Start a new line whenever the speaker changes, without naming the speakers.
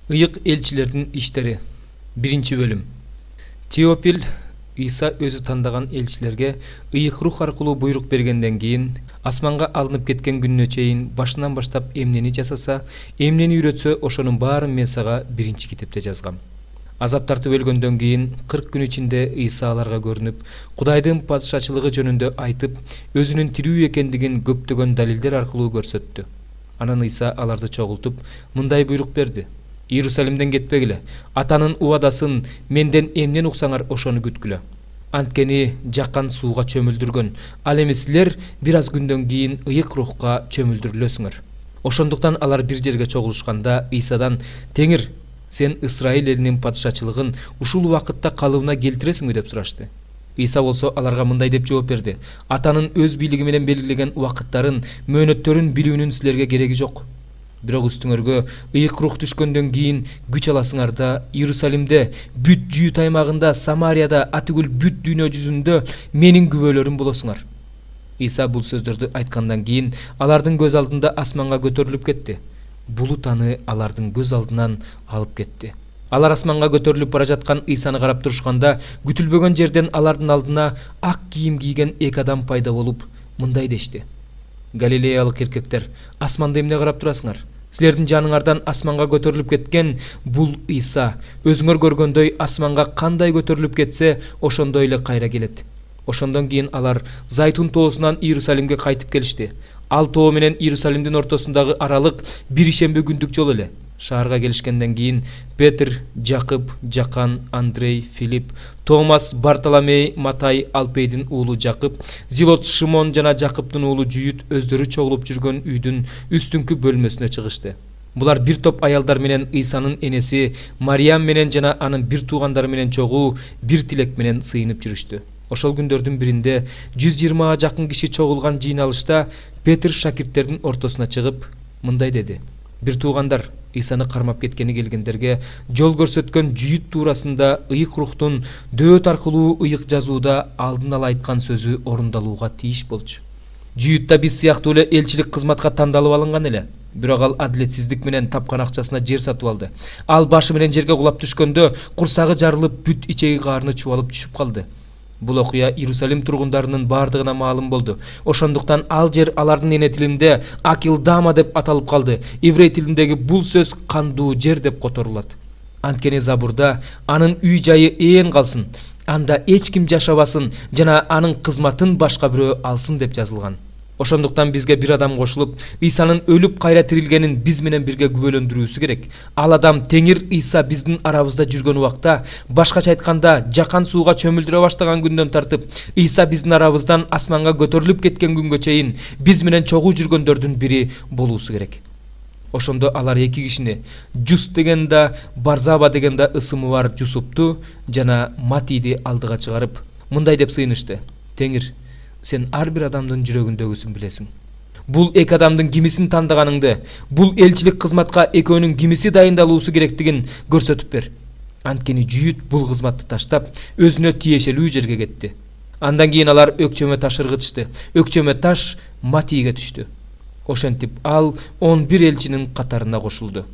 Ыйык элчилердин иштери. 1-бөлүм. Теопил Иса өзү тандаган элчилерге ыйык рух аркылуу буйрук бергенден кийин асманга алынып кеткен күнүнө чейин башынан баштап эмнени жасаса, эмнени үйрөтсө, ошонун баарын мен сага 1-китепте жазгам. Азап тартып өлгөндөн кийин 40 күн ичинде Иса аларга көрүнүп, Кудайдын падышачылыгы жөнүндө айтып, өзүнүн тирүү экендигин көптөгөн далилдер аркылуу көрсөттү. Анан Иса аларды чогултуп, мындай буйрук берди: Иерусалимден кетпегиле. Атанын убадасын менден эмнен уксаңар ошону күткүлө. Анткени жаккан сууга чөмүлдүргөн. Ал эми силер бир аз күндөн кийин ыйык рухка чөмүлдүрүлөсүңөр. Ошондуктан алар бир жерге чогулушканда Исадан: Теңир, сен Исраил элинин падышачылыгын ушул убакытта калыбына келтиресиңби деп сурашты. Иса болсо аларга мындай деп жооп берди: Атанын өз бийлиги менен белгилеген убакыттарын, мөөнөттөрүн билүүнүн силерге кереги жок. Бирок үстүңөргө ыйык рух түшкөндөн кийин күч аласыңар да Иерусалимде, бүт Жүйүт аймагында, Самарияда, атүгүл бүт дүйнө жүзүндө менин күбөлөрүм болосуңар. Иса бул сөздөрдү айткандан кийин алардын көз алдында асманга көтөрүлүп кетти. Булут аны алардын көз алдынан алып кетти. Алар асманга көтөрүлүп бара жаткан Исаны карап турушканда, күтүлбөгөн жерден алардын алдына ак кийим кийген эки адам пайда болуп, мындай дешти: Галилеялык эркектер, асманда эмне карап турасыңар? Силердин жаныңардан асманга көтөрүлүп кеткен бул Иса, өзүңөр көргөндөй асманга кандай көтөрүлүп кетсе, ошондой эле кайра келет. Ошондон кийин алар Зайтун тоосунан Иерусалимге кайтып келишти. Ал тоо менен Иерусалимдин ортосундагы аралык бир ишемби күндүк жол эле. Шаарга келишкенден кийин Петр, Жакып, Жакан, Андрей, Филипп, Томас, Бартоломей, Матай, Алпейдин уулу Жакып, Зилот, Шимон жана Жакыптын уулу Жүйүт өздөрү чогулуп жүргөн үйдүн үстүңкү бөлмөсүнө чыгышты. Булар бир топ аялдар менен Исанын энеси Мариям менен жана анын бир туугандары менен чогуу бир тилек менен сыйынып жүрүштү. Ошол күндөрдүн биринде 120-га жакын киши чогулган жыйналышта Петр шакирттердин ортосуна чыгып мындай деди: Бир туугандар, Исаны кармап кеткени келгендерге жол көрсөткөн Жүйүт туурасында ыйык рухтун дөөт аркылуу ыйык жазууда алдын ала айткан сөзү орундалууга тийиш болчу. Жүйүтта биз сыяктуу эле элчилик кызматка тандалып алынган эле. Бирок ал адилетсиздик менен тапкан акчасына жер сатып алды. Ал башы менен жерге кулап түшкөндө курсагы жарылып, бүт ичеги карны чубалып түшүп калды. Бул окуя Иерусалим тургундарынын бардыгына маалым болду. Ошондуктан ал жер алардын эне тилинде Акилдама деп аталып калды. Иврей тилиндеги бул сөз кандуу жер деп которулат. Анткени Забурда анын үй жайы ээн калсын, анда эч ким жашабасын жана анын кызматын башка бирөө алсын деп жазылган. Ошондуктан бизге бир адам кошулуп, Исанын өлүп кайра тирилгенин биз менен бирге күбөлөндүрүүсү керек. Ал адам Теңир Иса биздин арабызда жүргөн убакта, башкача айтканда, жакан сууга чөмүлдүрө баштаган күндөн тартып, Иса биздин арабыздан асманга көтөрүлүп кеткен күнгө чейин биз менен чогуу жүргөндөрдүн бири болуусу керек. Ошондо алар эки кишини, Жус деген да, Барзаба деген да ысымы бар Жусупту жана Матиди алдыга чыгарып, мындай деп сыйынышты: Теңир, сен ар бир адамдын жүрөгүндөгүсүн билесиң. Бул эки адамдын кимисин тандаганыңды, бул элчилик кызматка экөөнүн кимиси дайындалуусу керектигин көрсөтүп бер. Анткени Жүйүт бул кызматты таштап, өзүнө тиешелүү жерге кетти. Андан кийин алар өкчөмө таш ыргытышты. Өкчөмө таш Матийге түштү. Ошентип ал 11 элчинин катарына кошулду.